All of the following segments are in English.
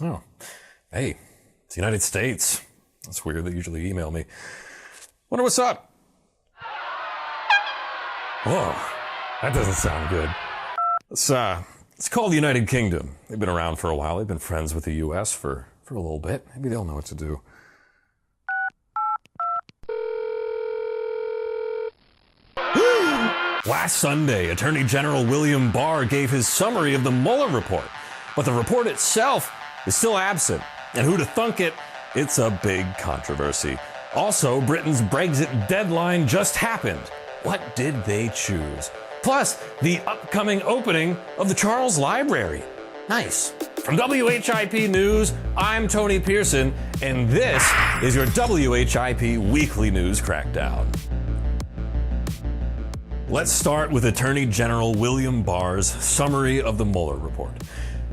Oh, hey, it's the United States. That's weird. They usually email me. Wonder what's up? Whoa, that doesn't sound good. It's called the United Kingdom. They've been around for a while. They've been friends with the U.S. for a little bit. Maybe they'll know what to do. Last Sunday, Attorney General William Barr gave his summary of the Mueller report. But the report itself is still absent. And who to thunk it, it's a big controversy. Also, Britain's Brexit deadline just happened. What did they choose? Plus, the upcoming opening of the Charles Library. Nice. From WHIP News, I'm Tony Pearson, and this is your WHIP Weekly News Crackdown. Let's start with Attorney General William Barr's summary of the Mueller report.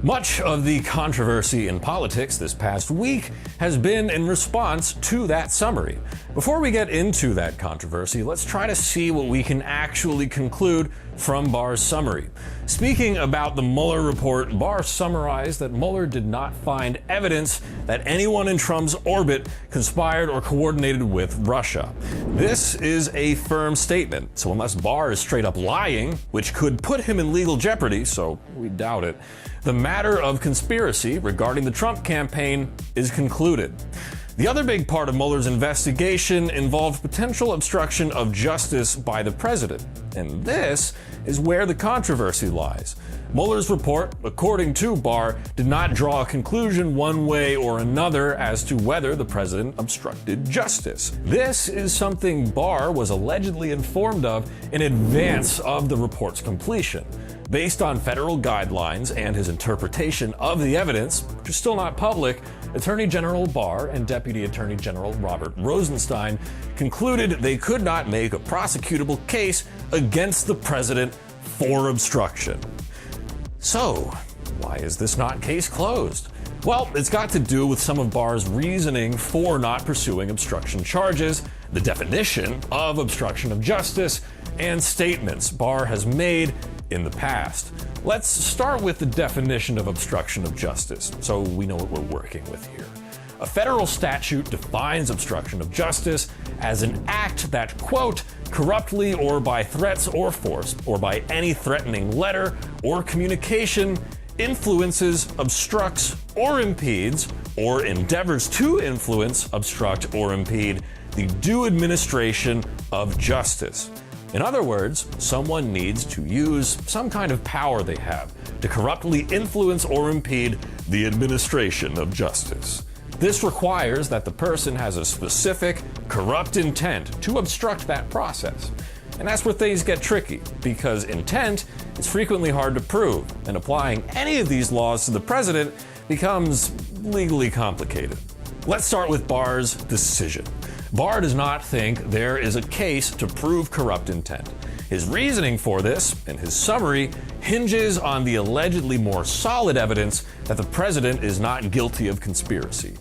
Much of the controversy in politics this past week has been in response to that summary. Before we get into that controversy, let's try to see what we can actually conclude from Barr's summary. Speaking about the Mueller report, Barr summarized that Mueller did not find evidence that anyone in Trump's orbit conspired or coordinated with Russia. This is a firm statement, so unless Barr is straight up lying, which could put him in legal jeopardy, so we doubt it, the matter of conspiracy regarding the Trump campaign is concluded. The other big part of Mueller's investigation involved potential obstruction of justice by the president. And this is where the controversy lies. Mueller's report, according to Barr, did not draw a conclusion one way or another as to whether the president obstructed justice. This is something Barr was allegedly informed of in advance of the report's completion. Based on federal guidelines and his interpretation of the evidence, which is still not public, Attorney General Barr and Deputy Attorney General Robert Rosenstein concluded they could not make a prosecutable case against the president for obstruction. So, why is this not case closed? Well, it's got to do with some of Barr's reasoning for not pursuing obstruction charges, the definition of obstruction of justice, and statements Barr has made in the past. Let's start with the definition of obstruction of justice, so we know what we're working with here. A federal statute defines obstruction of justice as an act that, quote, corruptly or by threats or force, or by any threatening letter or communication, influences, obstructs, or impedes, or endeavors to influence, obstruct, or impede the due administration of justice. In other words, someone needs to use some kind of power they have to corruptly influence or impede the administration of justice. This requires that the person has a specific, corrupt intent to obstruct that process. And that's where things get tricky, because intent is frequently hard to prove, and applying any of these laws to the president becomes legally complicated. Let's start with Barr's decision. Barr does not think there is a case to prove corrupt intent. His reasoning for this, in his summary, hinges on the allegedly more solid evidence that the president is not guilty of conspiracy.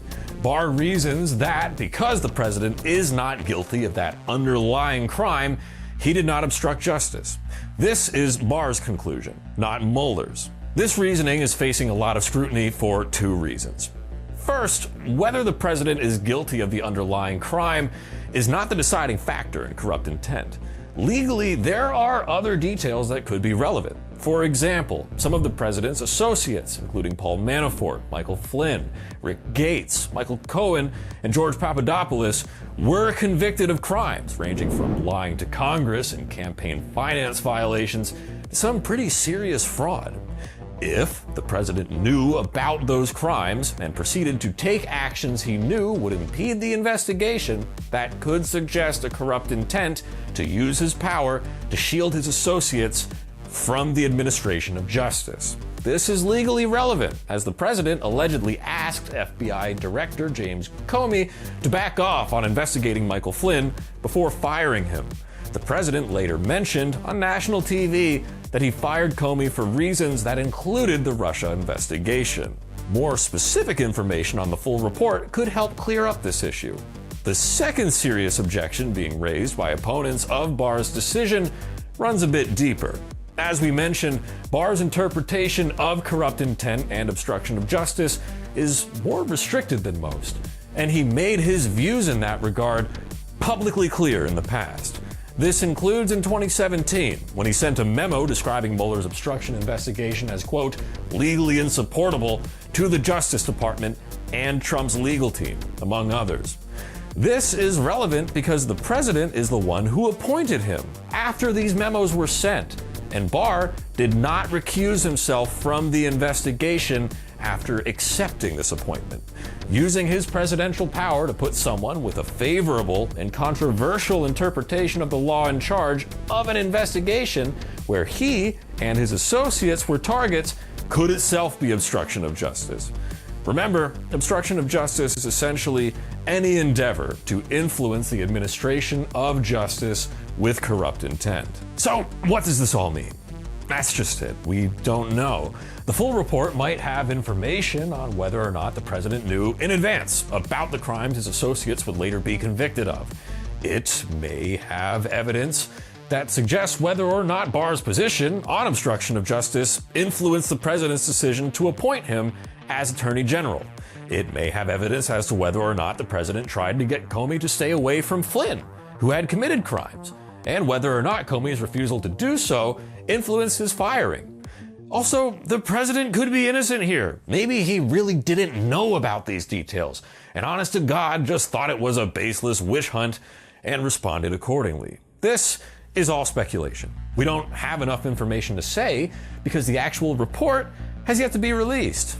Barr reasons that because the president is not guilty of that underlying crime, he did not obstruct justice. This is Barr's conclusion, not Mueller's. This reasoning is facing a lot of scrutiny for two reasons. First, whether the president is guilty of the underlying crime is not the deciding factor in corrupt intent. Legally, there are other details that could be relevant. For example, some of the president's associates, including Paul Manafort, Michael Flynn, Rick Gates, Michael Cohen, and George Papadopoulos, were convicted of crimes ranging from lying to Congress and campaign finance violations to some pretty serious fraud. If the president knew about those crimes and proceeded to take actions he knew would impede the investigation, that could suggest a corrupt intent to use his power to shield his associates from the administration of justice. This is legally relevant, as the president allegedly asked FBI Director James Comey to back off on investigating Michael Flynn before firing him. The president later mentioned on national TV that he fired Comey for reasons that included the Russia investigation. More specific information on the full report could help clear up this issue. The second serious objection being raised by opponents of Barr's decision runs a bit deeper. As we mentioned, Barr's interpretation of corrupt intent and obstruction of justice is more restricted than most, and he made his views in that regard publicly clear in the past. This includes in 2017, when he sent a memo describing Mueller's obstruction investigation as, quote, legally insupportable to the Justice Department and Trump's legal team, among others. This is relevant because the president is the one who appointed him after these memos were sent, and Barr did not recuse himself from the investigation after accepting this appointment, using his presidential power to put someone with a favorable and controversial interpretation of the law in charge of an investigation where he and his associates were targets could itself be obstruction of justice. Remember, obstruction of justice is essentially any endeavor to influence the administration of justice with corrupt intent. So, what does this all mean? That's just it. We don't know. The full report might have information on whether or not the president knew in advance about the crimes his associates would later be convicted of. It may have evidence that suggests whether or not Barr's position on obstruction of justice influenced the president's decision to appoint him as Attorney General. It may have evidence as to whether or not the president tried to get Comey to stay away from Flynn, who had committed crimes, and whether or not Comey's refusal to do so influenced his firing. Also, the president could be innocent here. Maybe he really didn't know about these details, and honest to God, just thought it was a baseless wish hunt and responded accordingly. This is all speculation. We don't have enough information to say because the actual report has yet to be released.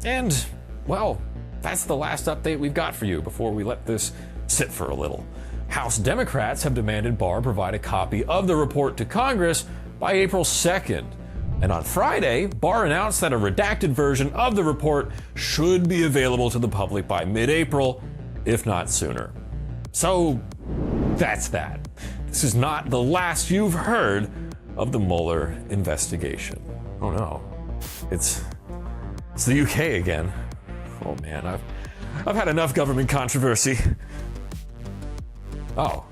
And, well, that's the last update we've got for you before we let this sit for a little. House Democrats have demanded Barr provide a copy of the report to Congress by April 2nd. And on Friday, Barr announced that a redacted version of the report should be available to the public by mid-April, if not sooner. So, that's that. This is not the last you've heard of the Mueller investigation. Oh no, it's the UK again. Oh man, I've had enough government controversy. Oh.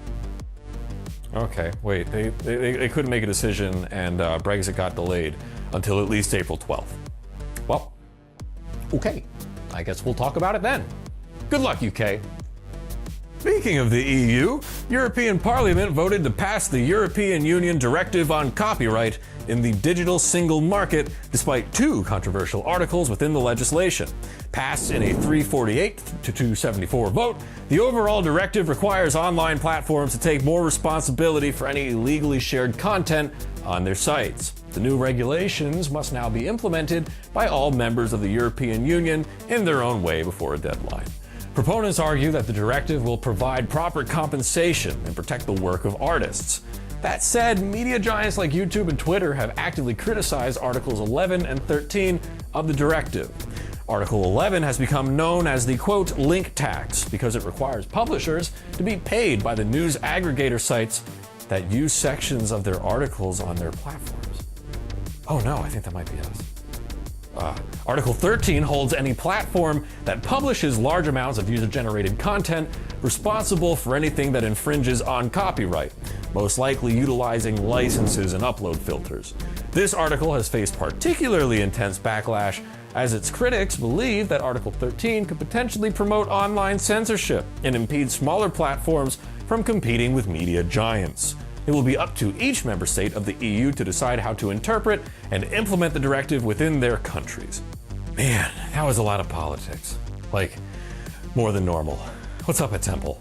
Okay, wait, they couldn't make a decision and Brexit got delayed until at least April 12th. Well, okay, I guess we'll talk about it then. Good luck, UK. Speaking of the EU, European Parliament voted to pass the European Union Directive on Copyright in the digital single market, despite two controversial articles within the legislation. Passed in a 348 to 274 vote, the overall directive requires online platforms to take more responsibility for any illegally shared content on their sites. The new regulations must now be implemented by all members of the European Union in their own way before a deadline. Proponents argue that the directive will provide proper compensation and protect the work of artists. That said, media giants like YouTube and Twitter have actively criticized Articles 11 and 13 of the directive. Article 11 has become known as the, quote, link tax because it requires publishers to be paid by the news aggregator sites that use sections of their articles on their platforms. Oh no, I think that might be us. Article 13 holds any platform that publishes large amounts of user-generated content responsible for anything that infringes on copyright, most likely utilizing licenses and upload filters. This article has faced particularly intense backlash as its critics believe that Article 13 could potentially promote online censorship and impede smaller platforms from competing with media giants. It will be up to each member state of the EU to decide how to interpret and implement the directive within their countries. Man, that was a lot of politics. Like, more than normal. What's up at Temple?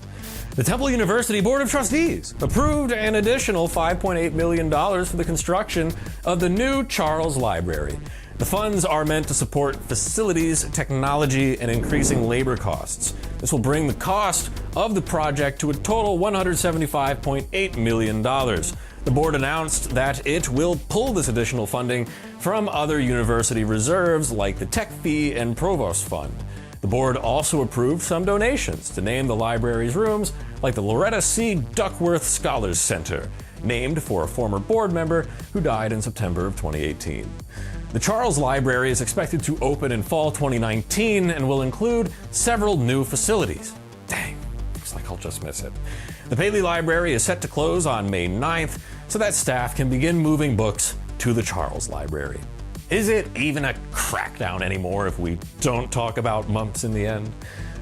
The Temple University Board of Trustees approved an additional $5.8 million for the construction of the new Charles Library. The funds are meant to support facilities, technology, and increasing labor costs. This will bring the cost of the project to a total $175.8 million. The board announced that it will pull this additional funding from other university reserves like the Tech Fee and Provost Fund. The board also approved some donations to name the library's rooms, like the Loretta C. Duckworth Scholars Center, named for a former board member who died in September of 2018. The Charles Library is expected to open in fall 2019 and will include several new facilities. Dang, looks like I'll just miss it. The Paley Library is set to close on May 9th so that staff can begin moving books to the Charles Library. Is it even a crackdown anymore if we don't talk about mumps in the end?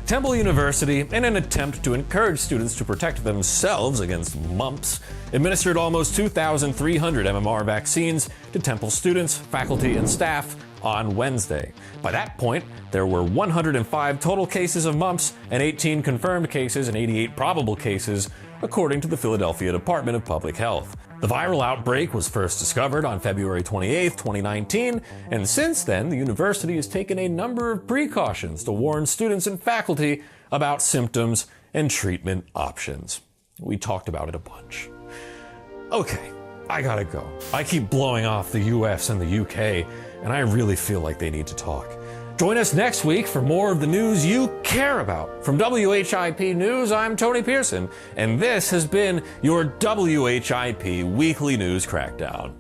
Temple University, in an attempt to encourage students to protect themselves against mumps, administered almost 2,300 MMR vaccines to Temple students, faculty, and staff on Wednesday. By that point, there were 105 total cases of mumps and 18 confirmed cases and 88 probable cases, according to the Philadelphia Department of Public Health. The viral outbreak was first discovered on February 28, 2019, and since then, the university has taken a number of precautions to warn students and faculty about symptoms and treatment options. We talked about it a bunch. Okay, I gotta go. I keep blowing off the US and the UK, and I really feel like they need to talk. Join us next week for more of the news you care about. From WHIP News, I'm Tony Pearson, and this has been your WHIP Weekly News Crackdown.